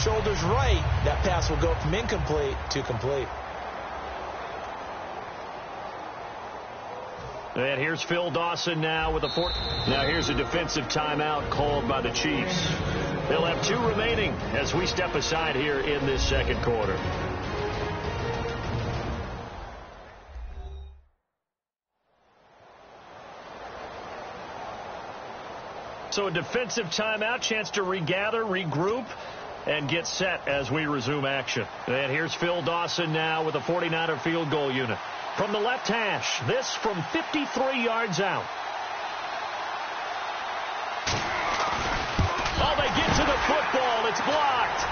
shoulders right, that pass will go from incomplete to complete. And here's Phil Dawson now with a fourth. Now here's a defensive timeout called by the Chiefs. They'll have 2 remaining as we step aside here in this second quarter. So a defensive timeout, chance to regather, regroup, and get set as we resume action. And here's Phil Dawson now with a 49er field goal unit. From the left hash, this from 53 yards out. Oh, they get to the football. It's blocked.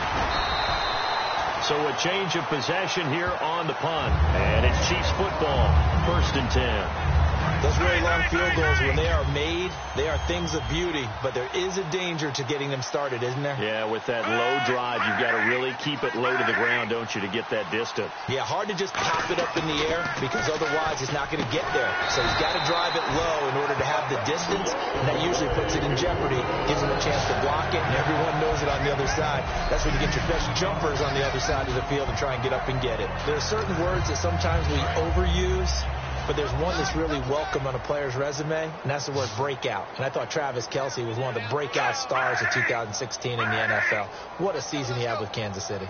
So a change of possession here on the punt. And it's Chiefs football, 1st and 10. Those really long field goals, when they are made, they are things of beauty, but there is a danger to getting them started, isn't there? Yeah, with that low drive, you've got to really keep it low to the ground, don't you, to get that distance. Yeah, hard to just pop it up in the air because otherwise it's not going to get there. So he's got to drive it low in order to have the distance, and that usually puts it in jeopardy, gives him a chance to block it, and everyone knows it on the other side. That's when you get your best jumpers on the other side of the field and try and get up and get it. There are certain words that sometimes we overuse, but there's one that's really welcome on a player's resume, and that's the word breakout. And I thought Travis Kelce was one of the breakout stars of 2016 in the NFL. What a season he had with Kansas City.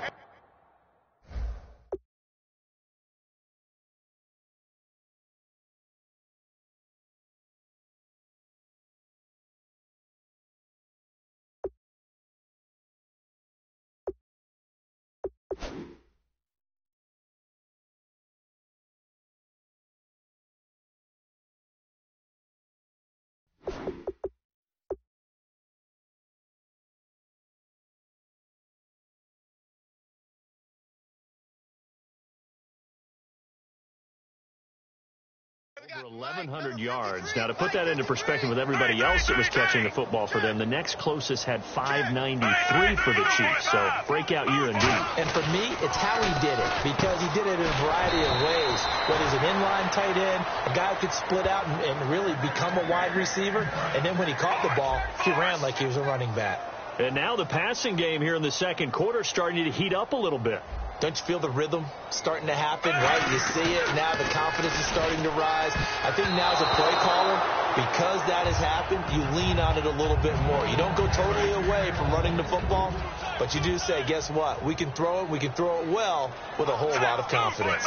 Over 1,100 yards. Now, to put that into perspective with everybody else that was catching the football for them, the next closest had 593 for the Chiefs. So, breakout year indeed. And for me, it's how he did it, because he did it in a variety of ways. Whether he's an inline tight end, a guy who could split out and really become a wide receiver, and then when he caught the ball, he ran like he was a running back. And now the passing game here in the second quarter starting to heat up a little bit. Don't you feel the rhythm starting to happen, right? You see it. Now the confidence is starting to rise. I think now as a play caller, because that has happened, you lean on it a little bit more. You don't go totally away from running the football, but you do say, guess what? We can throw it. We can throw it well with a whole lot of confidence.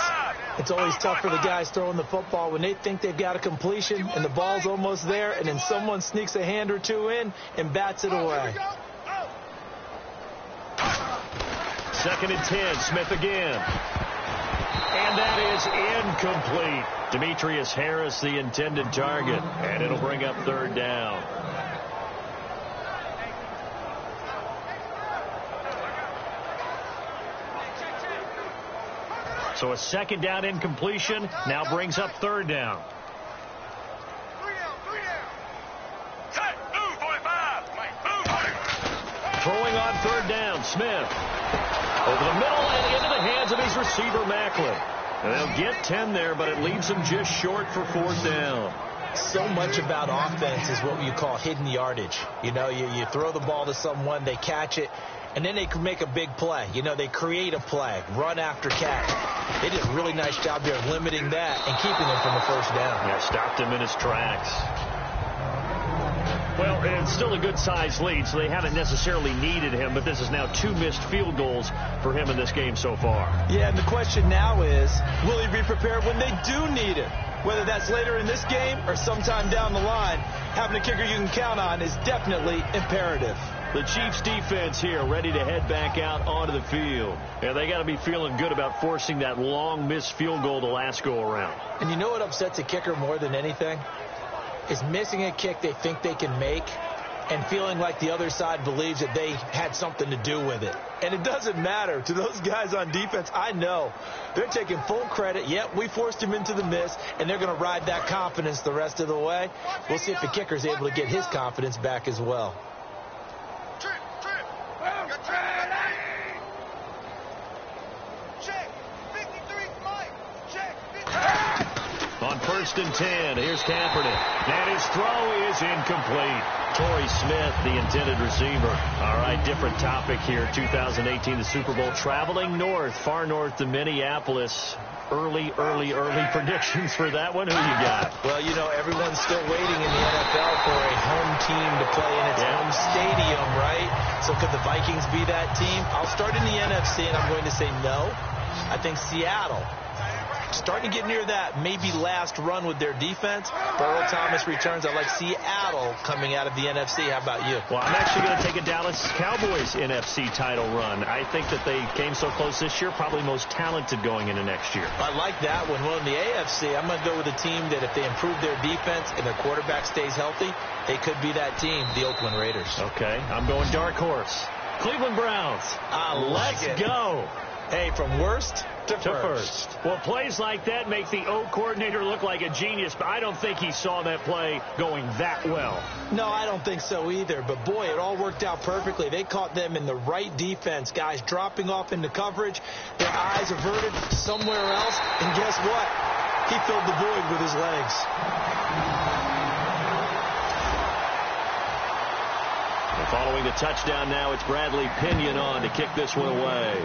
It's always tough for the guys throwing the football when they think they've got a completion and the ball's almost there, and then someone sneaks a hand or two in and bats it away. 2nd and 10, Smith again. And that is incomplete. Demetrius Harris, the intended target. And it'll bring up 3rd down. So a 2nd down incompletion now brings up 3rd down. Throwing on 3rd down, Smith. Over the middle and into the hands of his receiver, Macklin. And they'll get 10 there, but it leaves them just short for 4th down. So much about offense is what you call hidden yardage. You know, you throw the ball to someone, they catch it, and then they can make a big play. You know, they create a play, run after catch. They did a really nice job there limiting that and keeping him from the 1st down. Yeah, stopped him in his tracks. Well, it's still a good-sized lead, so they haven't necessarily needed him, but this is now 2 missed field goals for him in this game so far. Yeah, and the question now is, will he be prepared when they do need it? Whether that's later in this game or sometime down the line, having a kicker you can count on is definitely imperative. The Chiefs defense here ready to head back out onto the field. Yeah, they got to be feeling good about forcing that long missed field goal the last go-around. And you know what upsets a kicker more than anything? Is missing a kick they think they can make and feeling like the other side believes that they had something to do with it. And it doesn't matter. To those guys on defense, I know they're taking full credit. Yep, we forced him into the miss, and they're going to ride that confidence the rest of the way. We'll see if the kicker's able to get his confidence back as well. On 1st 1st and 10. Here's Kaepernick. And his throw is incomplete. Torrey Smith, the intended receiver. All right, different topic here. 2018, the Super Bowl, traveling north, far north to Minneapolis. Early predictions for that one. Who you got? Well, you know, everyone's still waiting in the NFL for a home team to play in its home stadium, right? So could the Vikings be that team? I'll start in the NFC, and I'm going to say no. I think Seattle. Starting to get near that maybe last run with their defense. Burrow Thomas returns. I like Seattle coming out of the NFC. How about you? Well, I'm actually going to take a Dallas Cowboys NFC title run. I think that they came so close this year, probably most talented going into next year. I like that one. Well, in the AFC, I'm going to go with a team that if they improve their defense and their quarterback stays healthy, they could be that team, the Oakland Raiders. Okay, I'm going dark horse. Cleveland Browns. Let's go. Hey, from worst to first. Well, plays like that make the O coordinator look like a genius, but I don't think he saw that play going that well. No, I don't think so either. But, boy, it all worked out perfectly. They caught them in the right defense. Guys dropping off into coverage, their eyes averted somewhere else. And guess what? He filled the void with his legs. And following the touchdown now, it's Bradley Pinion on to kick this one away.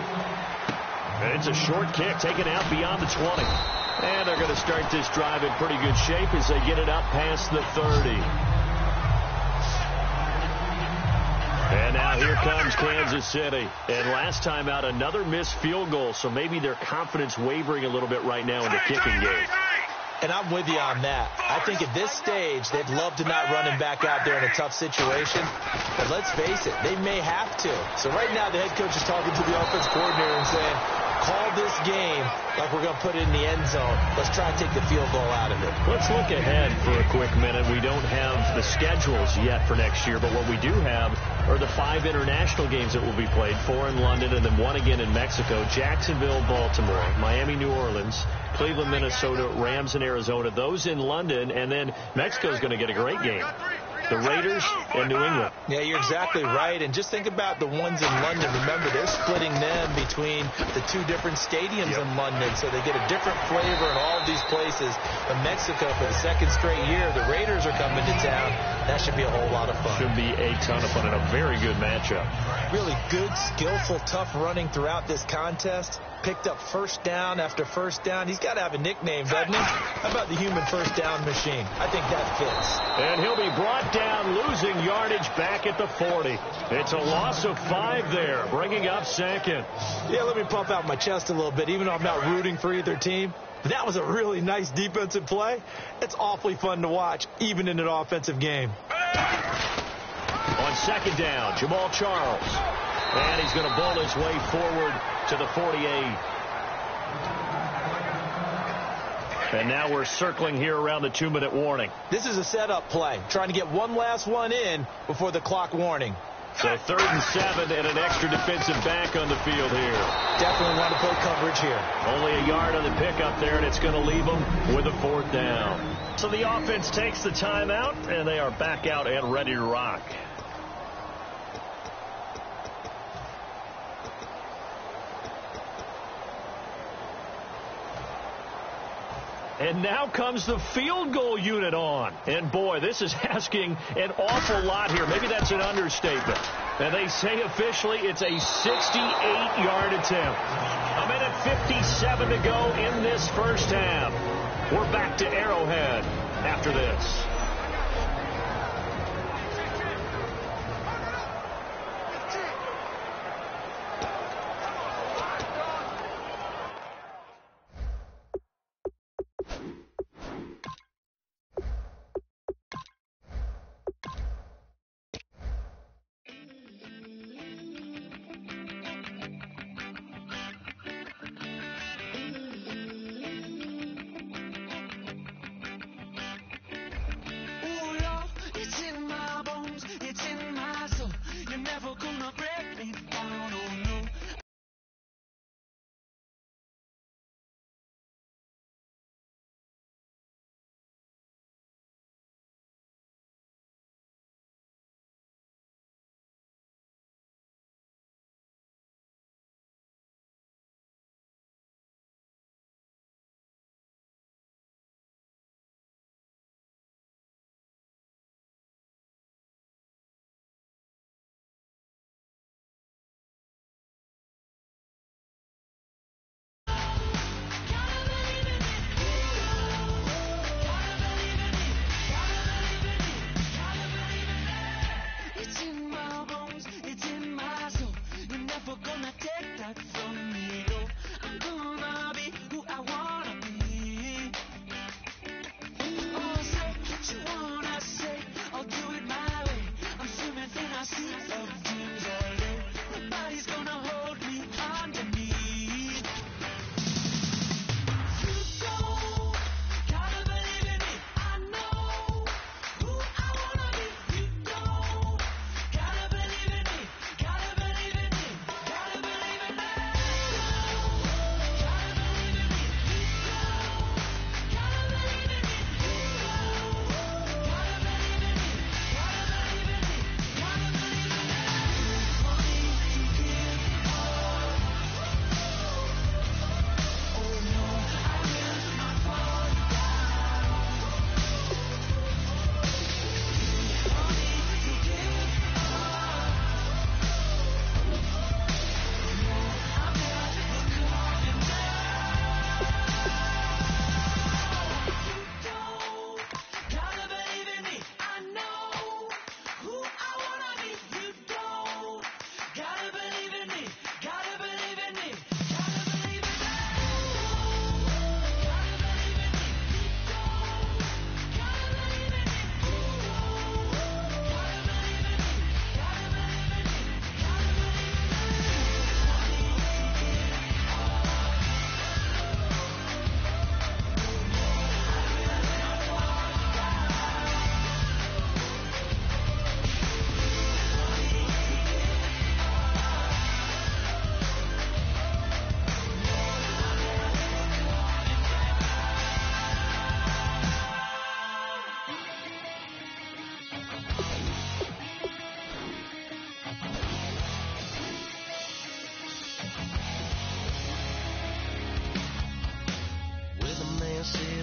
And it's a short kick taken out beyond the 20. And they're going to start this drive in pretty good shape as they get it up past the 30. And now here comes Kansas City. And last time out, another missed field goal. So maybe their confidence wavering a little bit right now in the kicking game. And I'm with you on that. I think at this stage, they'd love to not run him back out there in a tough situation. But let's face it, they may have to. So right now, the head coach is talking to the offense coordinator and saying, call this game like we're going to put it in the end zone. Let's try and take the field goal out of it. Let's look ahead for a quick minute. We don't have the schedules yet for next year, but what we do have are the 5 international games that will be played, 4 in London and then 1 again in Mexico, Jacksonville, Baltimore, Miami, New Orleans, Cleveland, Minnesota, Rams, and Arizona. Those in London, and then Mexico's going to get a great game. The Raiders and New England. Yeah, you're exactly right. And just think about the ones in London. Remember, they're splitting them between the 2 different stadiums in London, so they get a different flavor in all of these places. But Mexico, for the 2nd straight year, the Raiders are coming to town. That should be a whole lot of fun. Should be a ton of fun and a very good matchup. Really good, skillful, tough running throughout this contest. Picked up first down after first down. He's got to have a nickname, doesn't he? How about the human first down machine? I think that fits. And he'll be brought down, losing yardage back at the 40. It's a loss of 5 there, bringing up 2nd. Yeah, let me pump out my chest a little bit, even though I'm not rooting for either team. That was a really nice defensive play. It's awfully fun to watch, even in an offensive game. On 2nd down, Jamal Charles. And he's going to bowl his way forward to the 48. And now we're circling here around the 2-minute warning. This is a setup play, trying to get one last one in before the clock warning. So 3rd and 7 and an extra defensive back on the field here. Definitely want to play coverage here. Only a yard on the pickup there, and it's going to leave them with a 4th down. So the offense takes the timeout, and they are back out and ready to rock. And now comes the field goal unit on. And, boy, this is asking an awful lot here. Maybe that's an understatement. And they say officially it's a 68-yard attempt. A minute 57 to go in this first half. We're back to Arrowhead after this.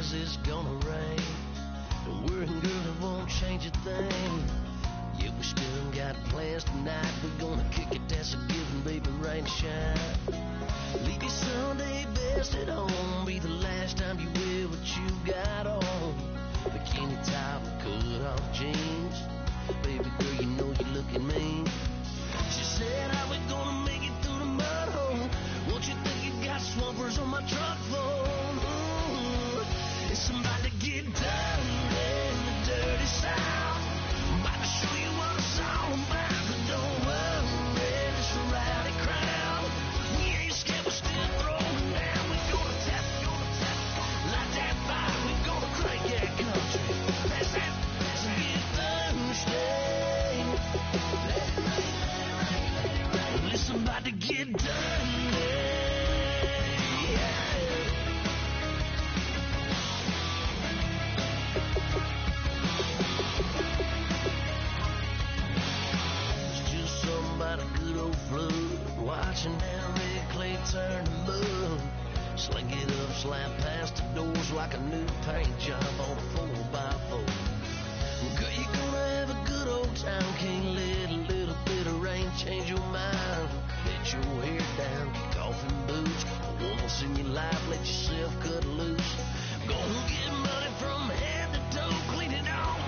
says it's gonna rain. And worrying, girl, it won't change a thing. Yeah, we still got plans tonight. We're gonna kick it, that's a given, baby, rain or shine. Leave your Sunday best at home. Be the last time you wear what you got on. Bikini top and cut off jeans. Baby girl, you know you're looking mean. She said, how we gonna make it through the mud hole? Won't you think you got swampers on my truck phone? Ooh, it's about to get dirty in the dirty South. I'm about to show you what it's all about. But don't worry, it's a rowdy crowd. We ain't scared, we're still throwing down. We're gonna tap, light that fire. We're gonna crank that country. That's it, let's get Thursday. It's about to get dirty. Watching down red clay turn to mud. Sling it up, slap past the doors like a new paint job on a 4x4. Girl, you're gonna have a good old time. Can't let a little bit of rain change your mind. Let your hair down, kick off in boots. Once in your life, let yourself cut loose. Gonna get money from head to toe, clean it off,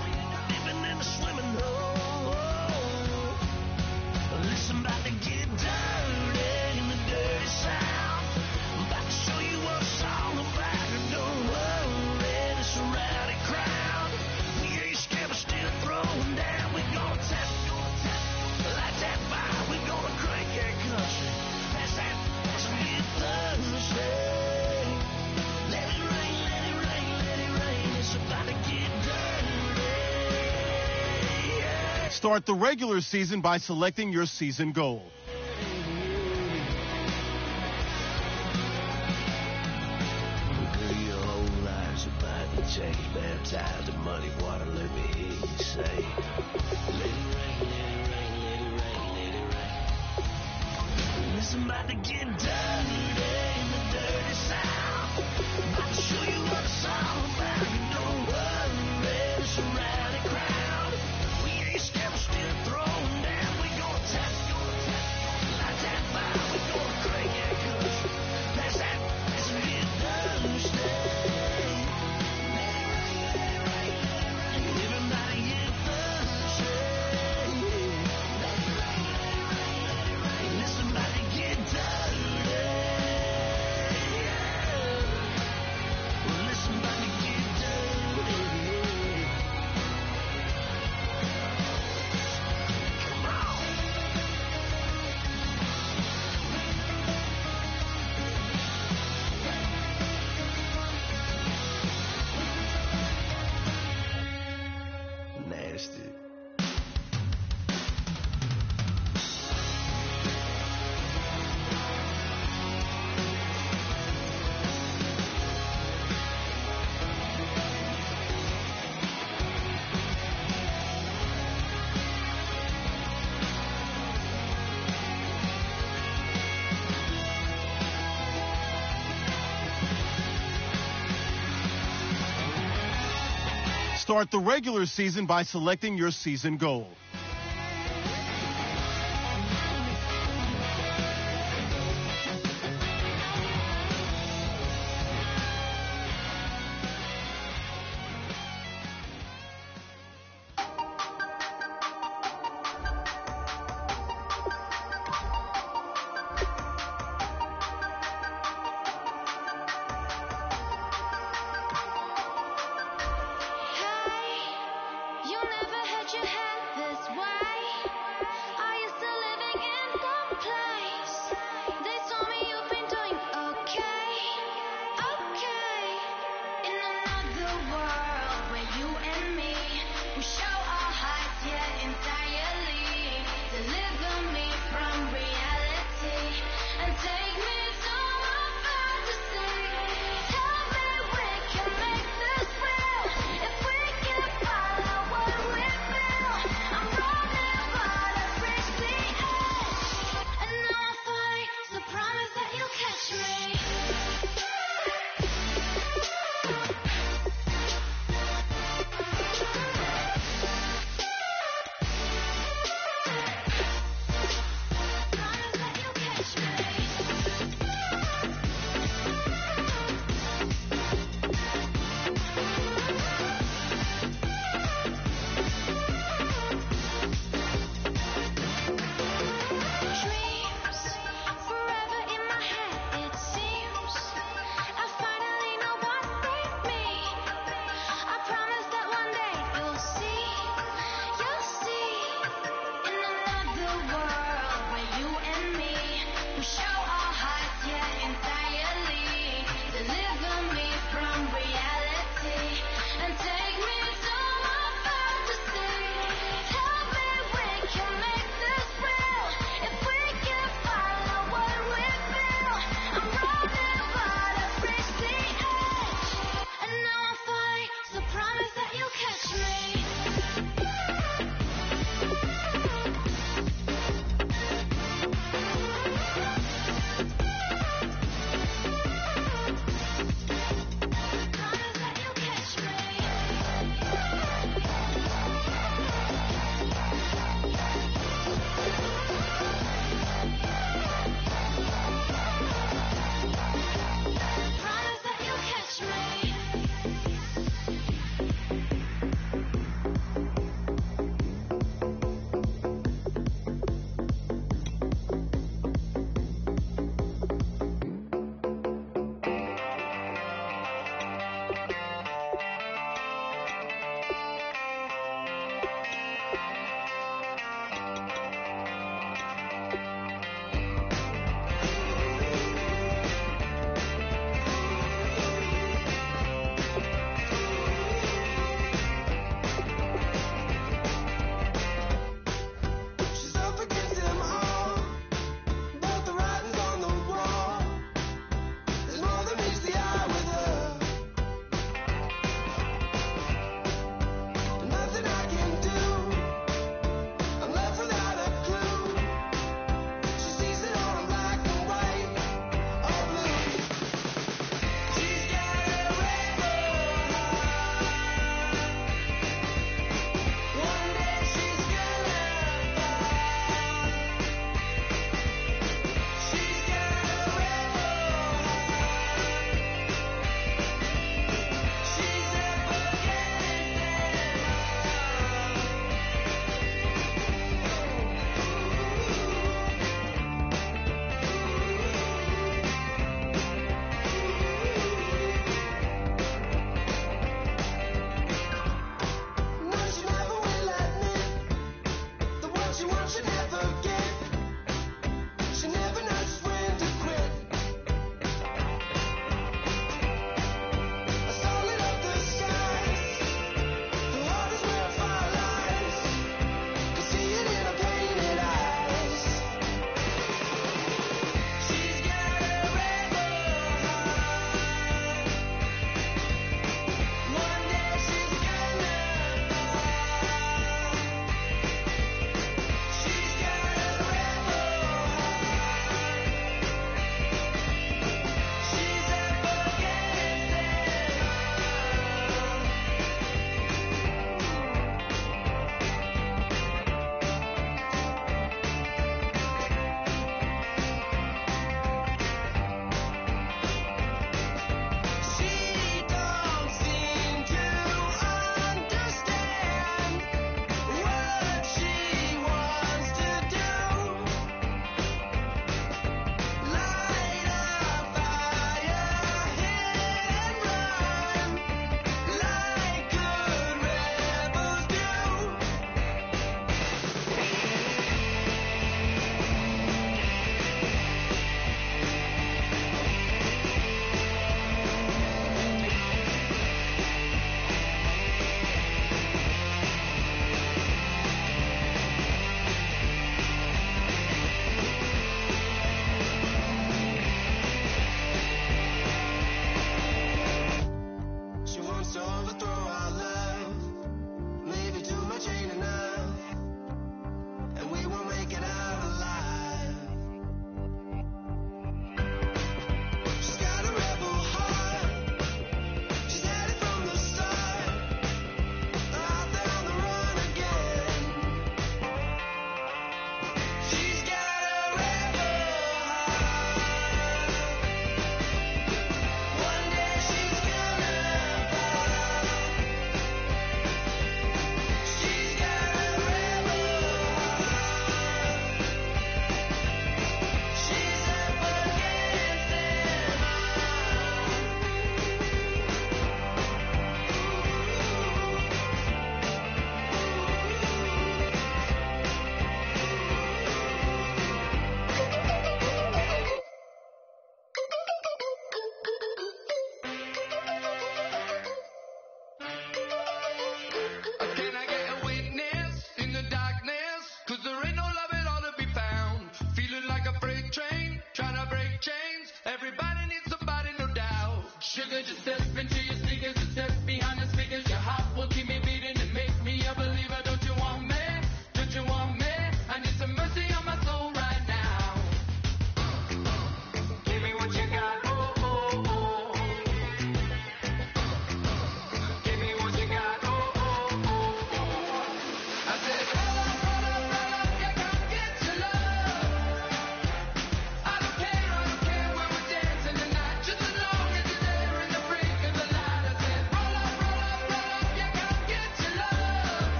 living in a swimming hole. Listen, about to get dirty in the dirty South. I'm about to show you what it's all about. Don't worry, it's a rowdy crowd. We ain't scared, we're still throwing down. We're gonna tap, light that fire. We're gonna crank that country. That's that, that's a good Thursday. Let it rain, let it rain, let it rain. It's about to get dirty. Yeah. Start the regular season by selecting your season goal. Girl, your whole life's about to change. Baptized in muddy water, let me hear you say, let it rain, let it rain, let it rain, let it rain. Listen, about to get dirty in the dirty South. About to show you what it's all about. Don't worry, it's a rowdy crowd. We ain't scared, we're still throwing down. We gonna tap, light that fire. We gonna crank that country. That's that, that's a good Thursday. Everybody get Thursday. Listen, about to get dirty. Well, listen, about to get dirty. Come on. Nasty. Start the regular season by selecting your season goal. You never had your hat this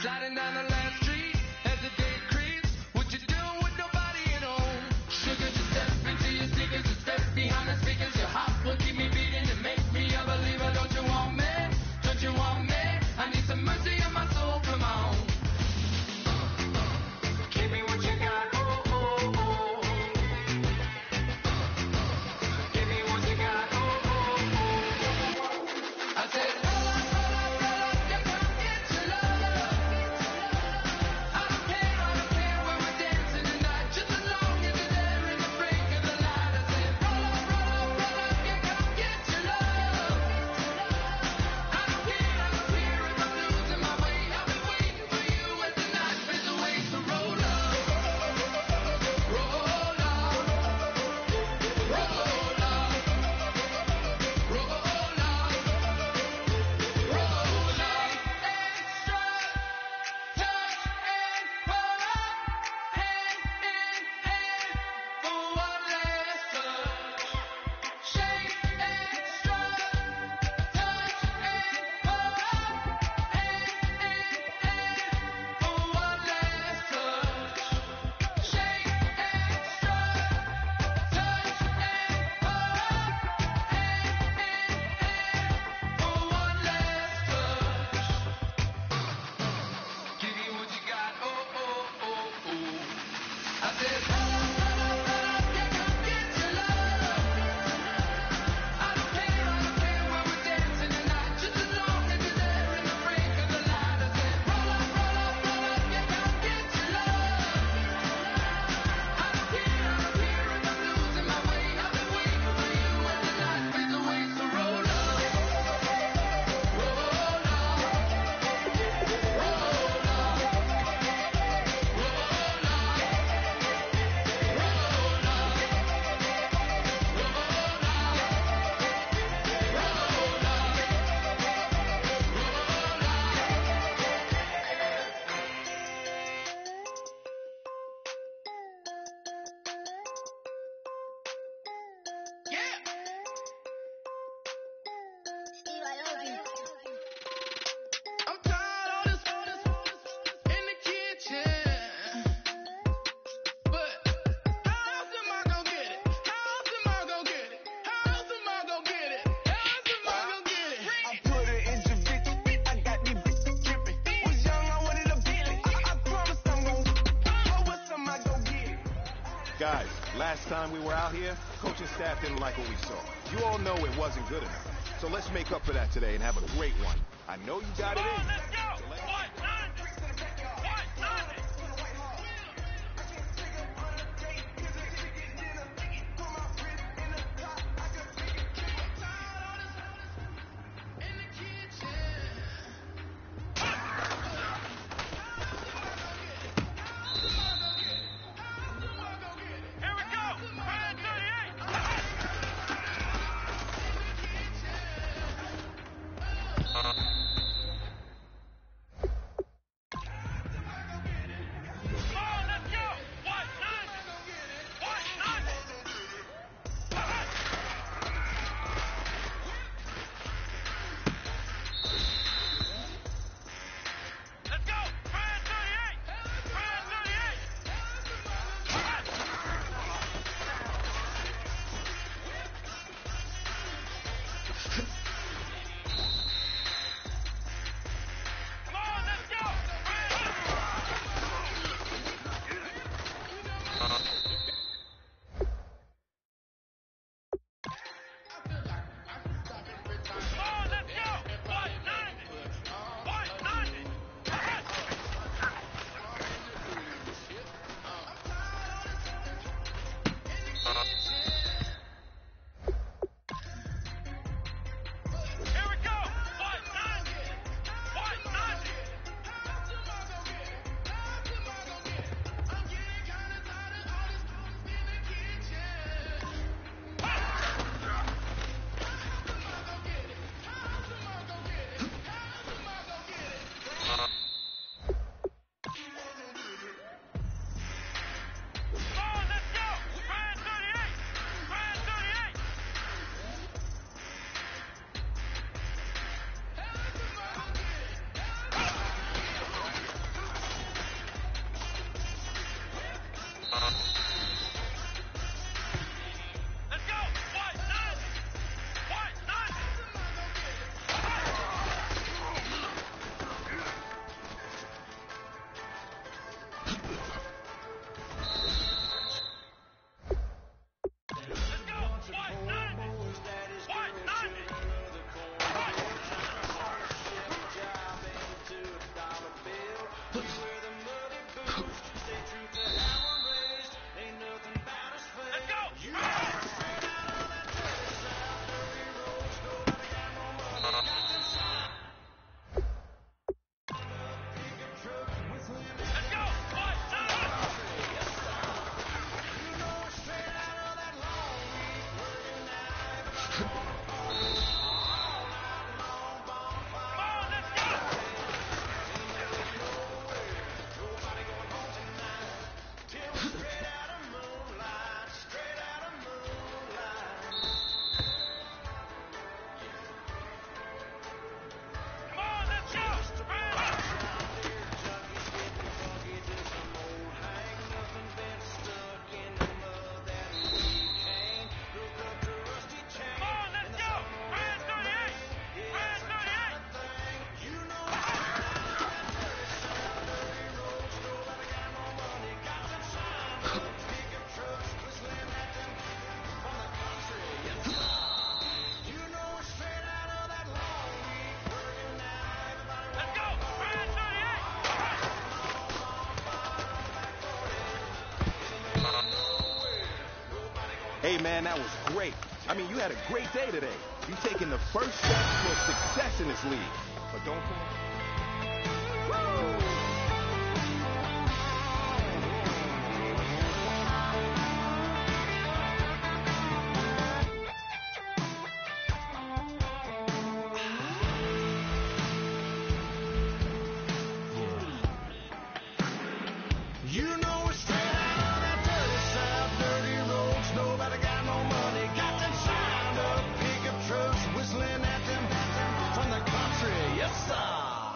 Sliding down the last street as the day creeps. What you doing with nobody at home? Sugar, just step into your sneakers, just step behind the speakers. Your heart will keep me beating and make me a believer. Don't you want me? Don't you want me? I need some mercy on my soul. Come on. Give me what you got. Oh, oh, oh. Give me what you got. Oh, oh, oh. I said, roll up, you come get your love. I don't care where we're dancing tonight. Just as long as you're there in the break of the light. I said, roll up, you come get your love. I don't care if I'm losing my way. I'll be waiting for you as the night fades away. So roll up, roll up, roll up, roll up, roll up. Extra touch and pull up, hand in hand for one last touch. Shake extra touch and pull up, hand in hand for one last touch. Shake extra touch and pull up, hand in hand for one last touch. Give you what you got, oh, oh, oh, oh. I said, roll up, you come get your love. I don't care where we're dancing tonight. Just as long as you're there in the break of the light. I said, roll up, you come get your love. I don't care if I'm losing my way. I've been waiting for you as the night fades away. So roll up, roll up, roll I'm tired of this in the kitchen, but how else am I gonna get it? How else am I gonna get it? How else am I gonna get it? How else am I gonna get it? I put her in Javita. I got these bitches tripping. Was young, I wanted a Bentley. I promise I'm gon' what's am I gon' get it? Guys, last time we were out here, coaching staff didn't like what we saw. You all know it wasn't good enough. So let's make up for that today and have a great one. I know you got it in you. Let's go. So let's- In the kitchen. Here we go. Red 38. Hey, man, that was great. I mean, you had a great day today. You taking the first step towards success in this league. But don't forget. You know we're straight out of that dirty south, dirty roads. Nobody got no money. Got them signed up pickup trucks whistling at them from the country. Yes, sir.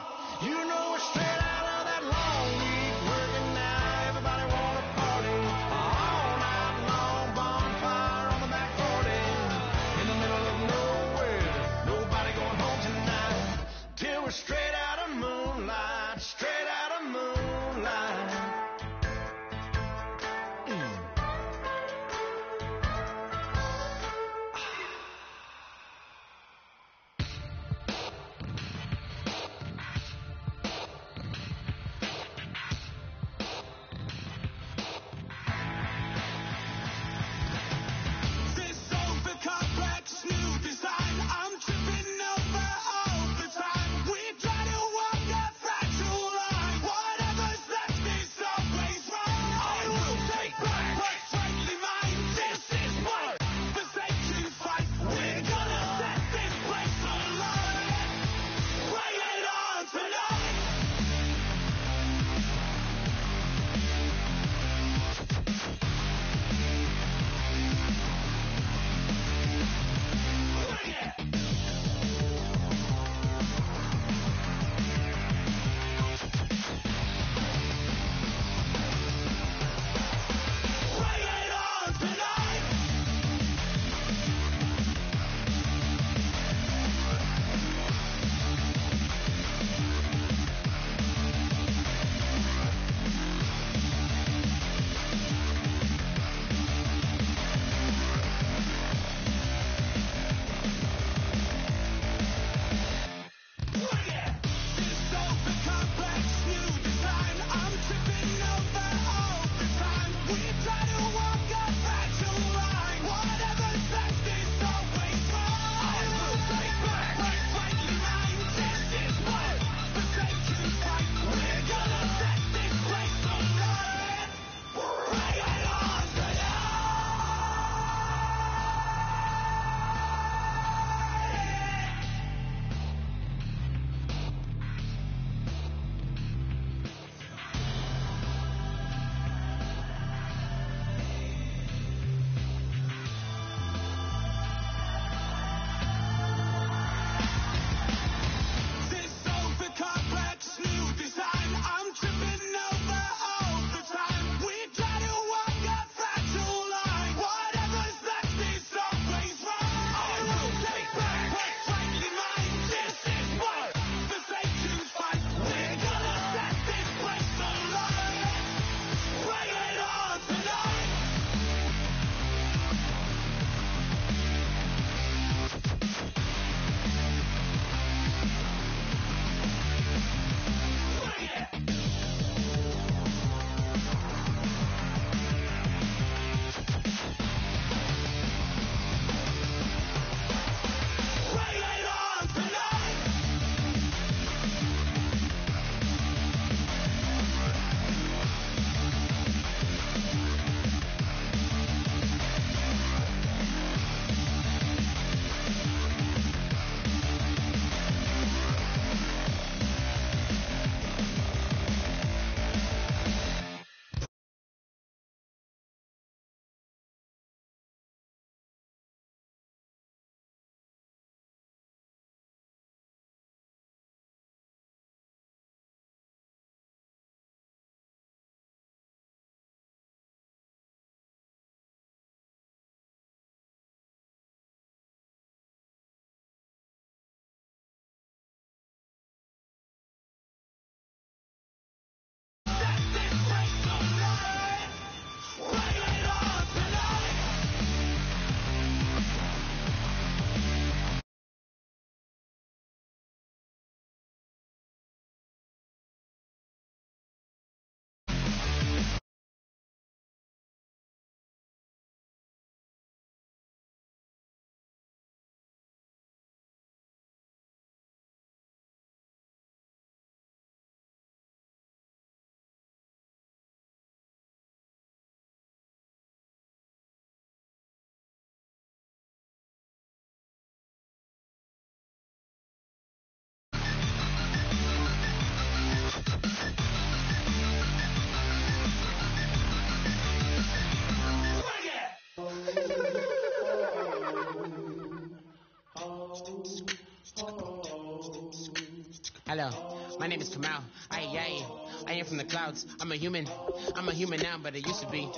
Hello, my name is Kamal. I am from the clouds. I'm a human now, but I used to be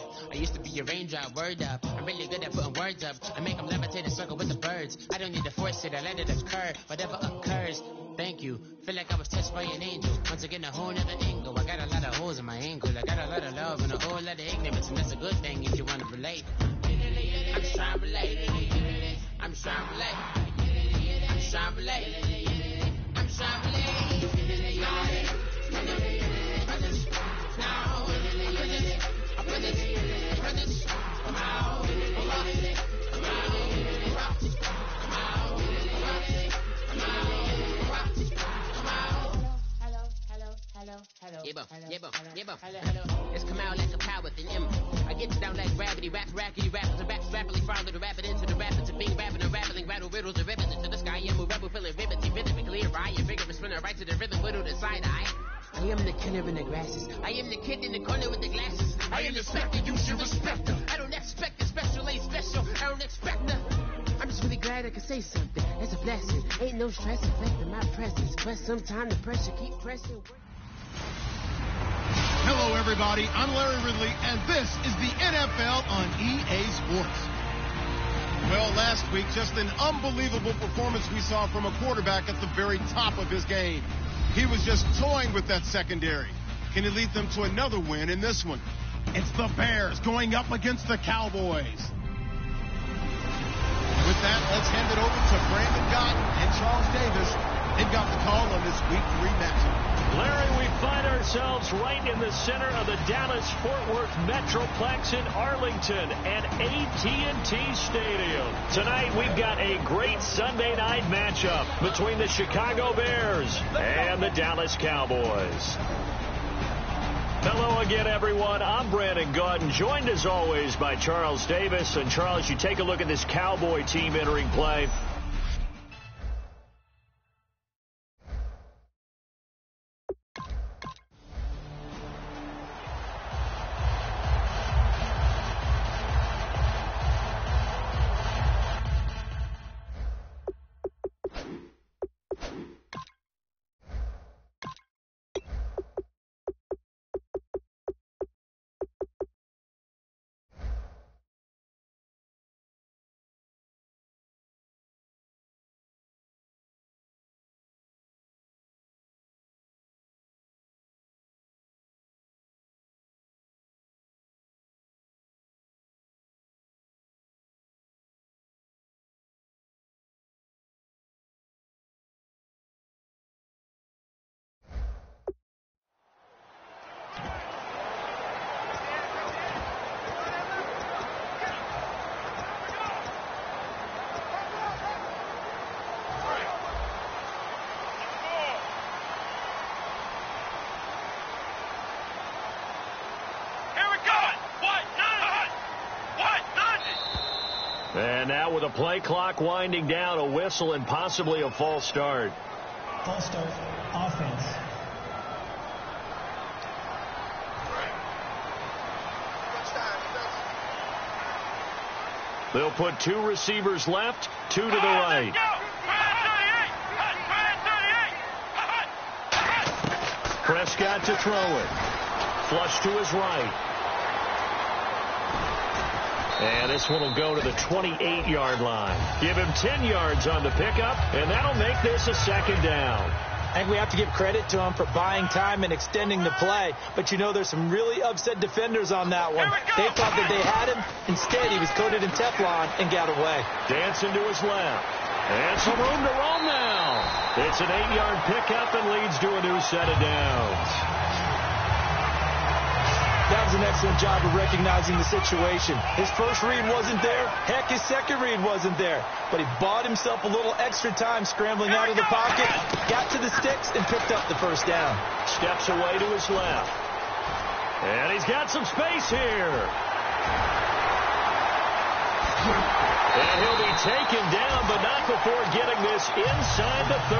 a raindrop. Word up, I'm really good at putting words up. I make them levitate and circle with the birds. I don't need to force it, I let it occur. Whatever occurs, thank you. Feel like I was touched by an angel. Once again, a whole nother angle. I got a lot of holes in my angle. I got a lot of love and a whole lot of ignorance, and that's a good thing if you want to relate. I'm just trying to relate. I'm just trying to relate. I'm just trying to relate. I'm just trying to relate. It's come out like a power with an M. I get down like gravity, rackety, rappers, and raps rapidly follow the rapid into the rapids of being rapping and rattling, rattle riddles and rivets into the sky. I'm a rebel, feeling riveting, clear eye, your finger is spinning right to the rhythm, whittle the side eye. I am the killer in the grasses. I am the kid in the corner with the glasses. I am the specter, you should respect her. I don't expect the special, ain't special. I don't expect nothing. I'm just really glad I can say something. That's a blessing. Ain't no stress affecting my presence. But sometimes the pressure keep pressing. Hello, everybody. I'm Larry Ridley, and this is the NFL on EA Sports. Well, last week, just an unbelievable performance we saw from a quarterback at the very top of his game. He was just toying with that secondary. Can he lead them to another win in this one? It's the Bears going up against the Cowboys. With that, let's hand it over to Brandon Gotton and Charles Davis. They've got the call on this Week 3 matchup. Larry, we find ourselves right in the center of the Dallas-Fort Worth Metroplex in Arlington and AT&T Stadium. Tonight, we've got a great Sunday night matchup between the Chicago Bears and the Dallas Cowboys. Hello again, everyone. I'm Brandon Gordon, joined as always by Charles Davis. And Charles, you take a look at this Cowboy team entering play. And now with a play clock winding down, a whistle and possibly a false start. False start, offense. They'll put two receivers left, two to the right. Prescott to throw it. Flush to his right. And this one will go to the 28-yard line. Give him 10 yards on the pickup, and that'll make this a second down. I think we have to give credit to him for buying time and extending the play. But, you know, there's some really upset defenders on that one. They thought that they had him. Instead, he was coated in Teflon and got away. Dancing to his left. And some room to roam now. It's an 8-yard pickup and leads to a new set of downs. That was an excellent job of recognizing the situation. His first read wasn't there. Heck, his second read wasn't there. But he bought himself a little extra time scrambling out of the pocket, got to the sticks, and picked up the first down. Steps away to his left. And he's got some space here. And he'll be taken down, but not before getting this inside the 30.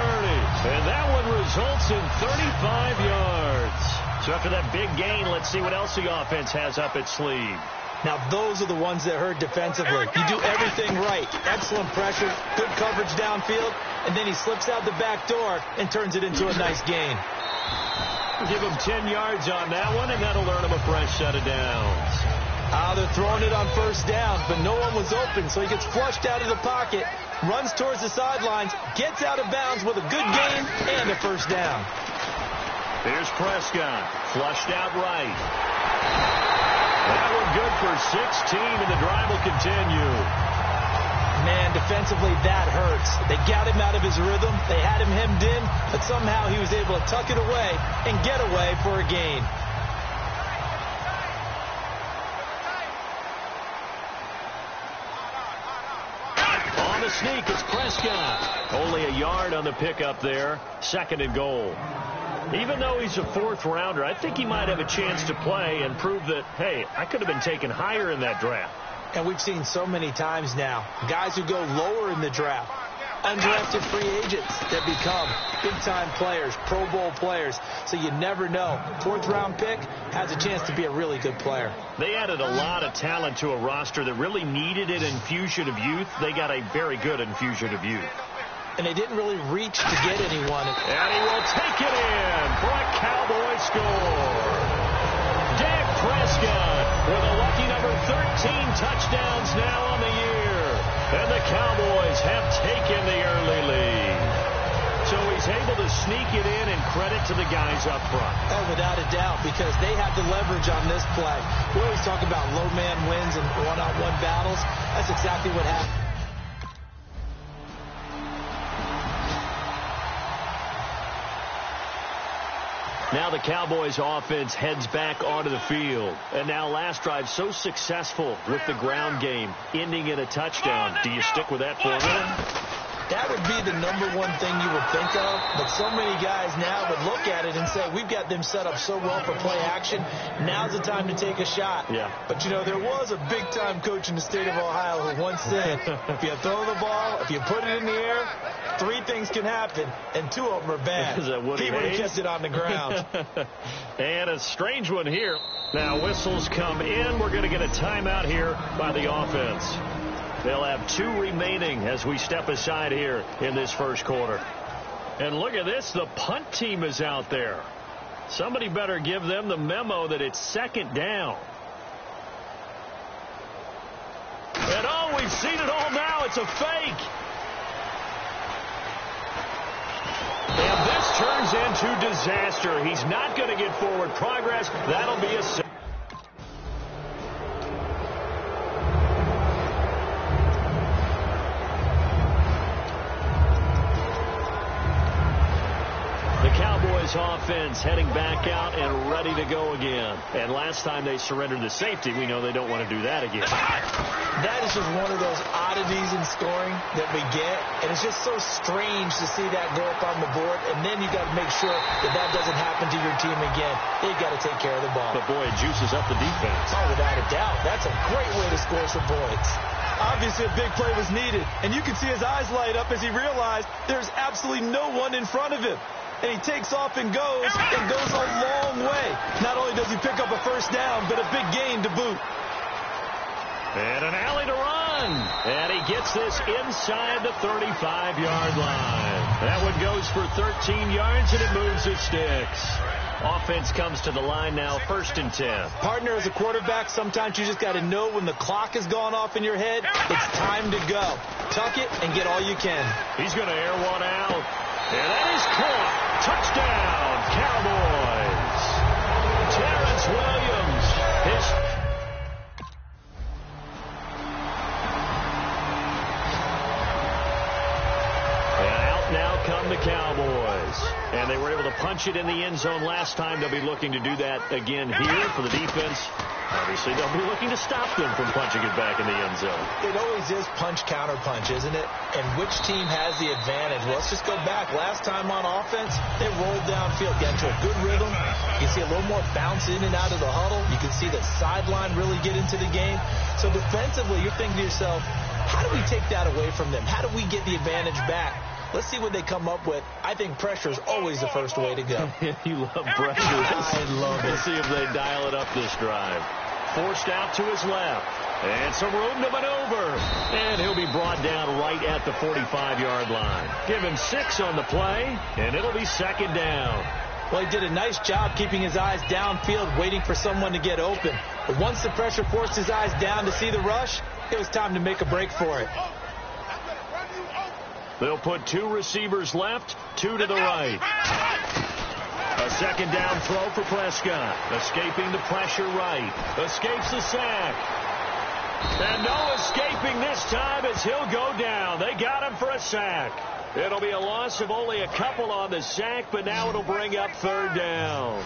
And that one results in 35 yards. So after that big gain, let's see what else the offense has up its sleeve. Now, those are the ones that hurt defensively. You do everything right. Excellent pressure, good coverage downfield, and then he slips out the back door and turns it into a nice gain. Give him 10 yards on that one, and that'll earn him a fresh set of downs. They're throwing it on first down, but no one was open, so he gets flushed out of the pocket, runs towards the sidelines, gets out of bounds with a good gain and a first down. Here's Prescott, flushed out right. That one good for 16, and the drive will continue. Man, defensively, that hurts. They got him out of his rhythm. They had him hemmed in, but somehow he was able to tuck it away and get away for a gain. On the sneak, it's Prescott. Only a yard on the pickup there. 2nd and goal. Even though he's a 4th rounder, I think he might have a chance to play and prove that, hey, I could have been taken higher in that draft. And we've seen so many times now, guys who go lower in the draft, undrafted free agents that become big-time players, Pro Bowl players. So you never know. 4th-round pick has a chance to be a really good player. They added a lot of talent to a roster that really needed an infusion of youth. They got a very good infusion of youth. And they didn't really reach to get anyone. And he will take it in for a Cowboy score. Dak Prescott with a lucky number 13 touchdowns now on the year. And the Cowboys have taken the early lead. So he's able to sneak it in, and credit to the guys up front. Oh, without a doubt, because they have the leverage on this play. We always talk about low man wins and one-on-one battles. That's exactly what happened. Now the Cowboys offense heads back onto the field. And now last drive so successful with the ground game, ending in a touchdown. Do you stick with that formula? That would be the number one thing you would think of, but so many guys now would look at it and say, we've got them set up so well for play action, now's the time to take a shot. Yeah. But, you know, there was a big-time coach in the state of Ohio who once said, if you throw the ball, if you put it in the air, 3 things can happen, and 2 of them are bad. Is that Woody he would have Hayes? kept it on the ground. And a strange one here. Now whistles come in. We're going to get a timeout here by the offense. They'll have 2 remaining as we step aside here in this first quarter. And look at this. The punt team is out there. Somebody better give them the memo that it's 2nd down. And oh, we've seen it all now. It's a fake. And this turns into disaster. He's not going to get forward progress. That'll be a... offense heading back out and ready to go again. And last time they surrendered the safety, we know they don't want to do that again. That is just one of those oddities in scoring that we get, and it's just so strange to see that go up on the board, and then you got to make sure that that doesn't happen to your team again. They've got to take care of the ball. But boy, it juices up the defense. Oh, without a doubt. That's a great way to score some points. Obviously, a big play was needed, and you can see his eyes light up as he realized there's absolutely no one in front of him. And he takes off and goes a long way. Not only does he pick up a first down, but a big gain to boot. And an alley to run. And he gets this inside the 35-yard line. That one goes for 13 yards, and it moves his sticks. Offense comes to the line now, 1st and 10. Partner, as a quarterback, sometimes you just got to know when the clock has gone off in your head, it's time to go. Tuck it and get all you can. He's going to air one out. And that is caught. Touchdown, Cowboys. Terrence Williams. And out now come the Cowboys. And they were able to punch it in the end zone last time. They'll be looking to do that again here for the defense. Obviously, they'll be looking to stop them from punching it back in the end zone. It always is punch-counter-punch, isn't it? And which team has the advantage? Well, let's just go back. Last time on offense, they rolled downfield, got into a good rhythm. You can see a little more bounce in and out of the huddle. You can see the sideline really get into the game. So defensively, you're thinking to yourself, how do we take that away from them? How do we get the advantage back? Let's see what they come up with. I think pressure is always the first way to go. You love pressure. I love it. Let's see if they dial it up this drive. Forced out to his left. And some room to maneuver. And he'll be brought down right at the 45-yard line. Give him 6 on the play, and it'll be second down. Well, he did a nice job keeping his eyes downfield, waiting for someone to get open. But once the pressure forced his eyes down to see the rush, it was time to make a break for it. They'll put 2 receivers left, 2 to the right. A second down throw for Prescott. Escaping the pressure right. Escapes the sack. And no escaping this time as he'll go down. They got him for a sack. It'll be a loss of only a couple on the sack, but now it'll bring up third down.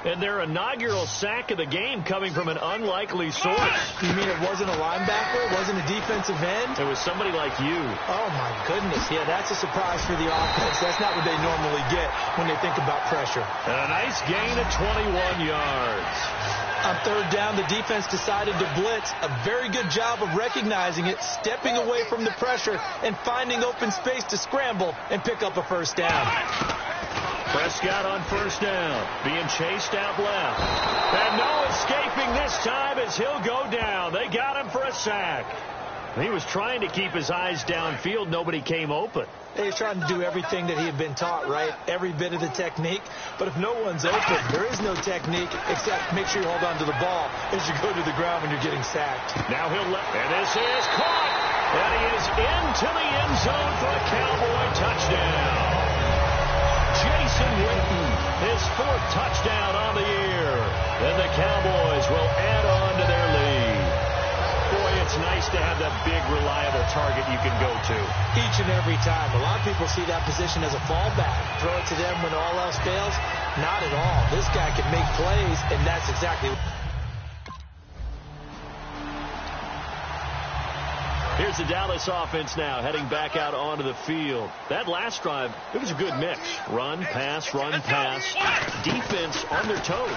And their inaugural sack of the game coming from an unlikely source. You mean it wasn't a linebacker? It wasn't a defensive end? It was somebody like you. Oh, my goodness. Yeah, that's a surprise for the offense. That's not what they normally get when they think about pressure. And a nice gain of 21 yards. On third down, the defense decided to blitz. A very good job of recognizing it, stepping away from the pressure, and finding open space to scramble and pick up a first down. Prescott on first down, being chased out left. And no escaping this time as he'll go down. They got him for a sack. He was trying to keep his eyes downfield. Nobody came open. He was trying to do everything that he had been taught, right? Every bit of the technique. But if no one's open, there is no technique except make sure you hold on to the ball as you go to the ground when you're getting sacked. Now he'll let, and this is caught. And he is into the end zone for a Cowboy touchdown. Jason Witten, his 4th touchdown on the year. And the Cowboys will add on to their lead. Boy, it's nice to have that big, reliable target you can go to. Each and every time. A lot of people see that position as a fallback. Throw it to them when all else fails. Not at all. This guy can make plays, and that's exactly what. Here's the Dallas offense now, heading back out onto the field. That last drive, it was a good mix. Run, pass, defense on their toes.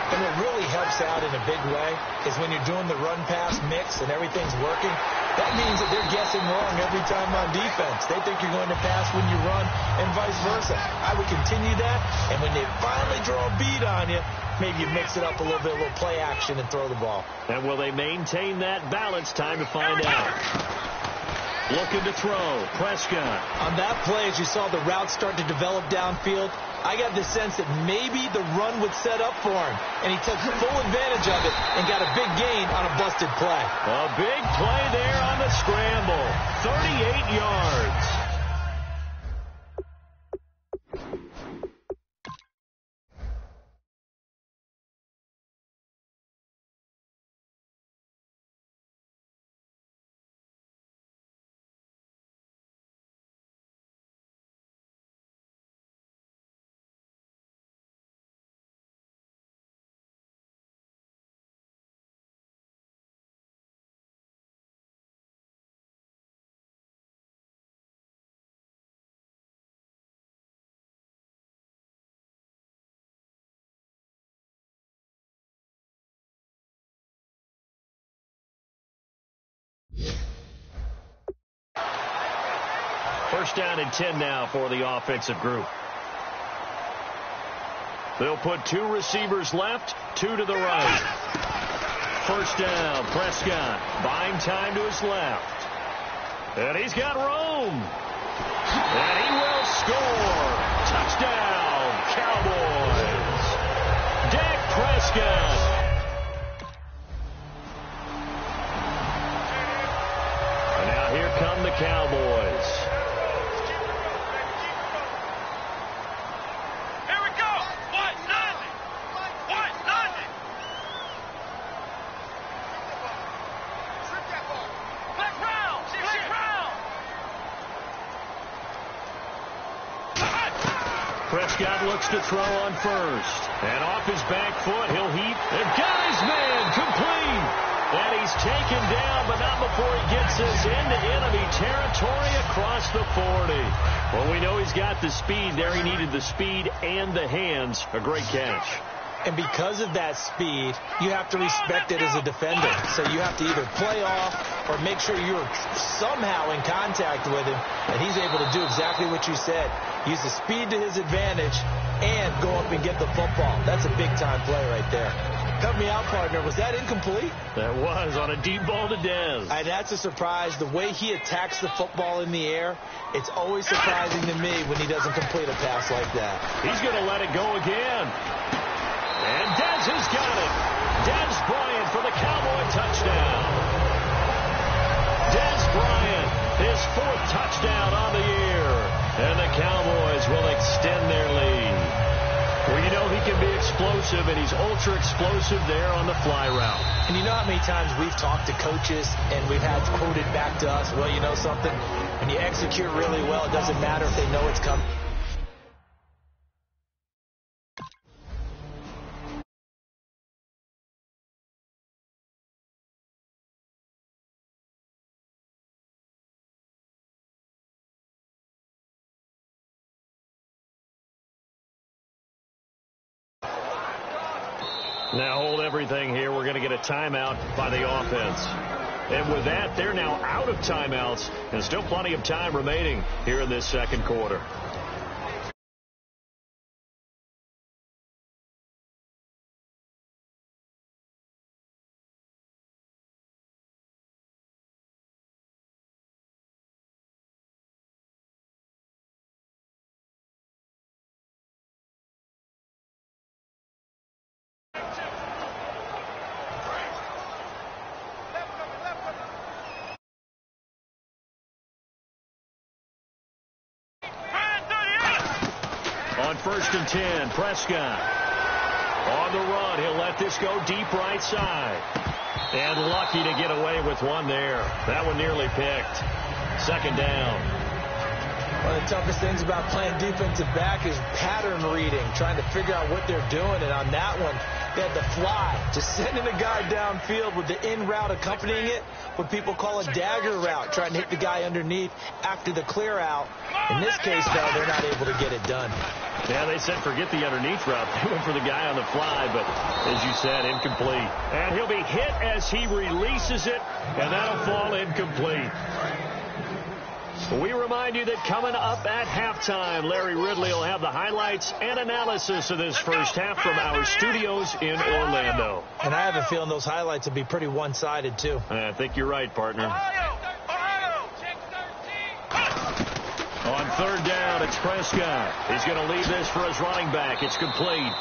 And what really helps out in a big way is when you're doing the run-pass mix and everything's working, that means that they're guessing wrong every time on defense. They think you're going to pass when you run and vice versa. I would continue that, and when they finally draw a bead on you, maybe you mix it up a little bit, a little play action, and throw the ball. And will they maintain that balance? Time to find out. Looking to throw. Prescott. On that play, as you saw the route start to develop downfield, I got the sense that maybe the run would set up for him, and he took full advantage of it and got a big gain on a busted play. A big play there on the scramble. 38 yards. First down and 10 now for the offensive group. They'll put 2 receivers left, 2 to the right. First down, Prescott buying time to his left. And he's got room. And he will score. Touchdown, Cowboys. Dak Prescott. And now here come the Cowboys. Prescott looks to throw on first. And off his back foot, he'll heat. And got his man complete. And he's taken down, but not before he gets us into enemy territory across the 40. Well, we know he's got the speed there. He needed the speed and the hands. A great catch. And because of that speed, you have to respect it as a defender. So you have to either play off or make sure you're somehow in contact with him. And he's able to do exactly what you said. Use the speed to his advantage and go up and get the football. That's a big-time play right there. Help me out, partner. Was that incomplete? That was on a deep ball to Dez. That's a surprise. The way he attacks the football in the air, it's always surprising to me when he doesn't complete a pass like that. He's going to let it go again. And Dez has got it. Dez Bryant for the Cowboy touchdown. Dez Bryant, his 4th touchdown on the year. And the Cowboys will extend their lead. Well, you know he can be explosive, and he's ultra-explosive there on the fly route. And you know how many times we've talked to coaches and we've had quoted back to us, well, you know something? When you execute really well, it doesn't matter if they know it's coming. Now hold everything here. We're going to get a timeout by the offense. And with that, they're now out of timeouts, and still plenty of time remaining here in this second quarter. On 1st and 10, Prescott. On the run, he'll let this go deep right side. And lucky to get away with one there. That one nearly picked. 2nd down. One of the toughest things about playing defensive back is pattern reading, trying to figure out what they're doing. And on that one, they had the fly, just sending a guy downfield with the in route accompanying it, what people call a dagger route, trying to hit the guy underneath after the clear out. In this case, though, they're not able to get it done. Yeah, they said forget the underneath route. They went for the guy on the fly, but as you said, incomplete. And he'll be hit as he releases it, and that'll fall incomplete. We remind you that coming up at halftime, Larry Ridley will have the highlights and analysis of this first half from our studios in Orlando. And I have a feeling those highlights will be pretty one-sided, too. I think you're right, partner. On 3rd down, it's Prescott. He's going to leave this for his running back. It's complete.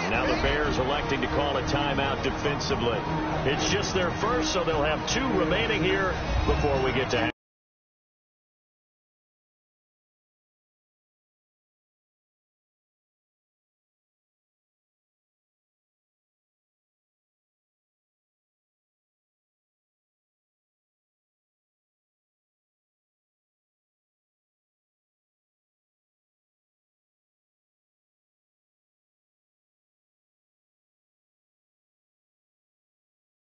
Now the Bears electing to call a timeout defensively. It's just their first, so they'll have 2 remaining here before we get to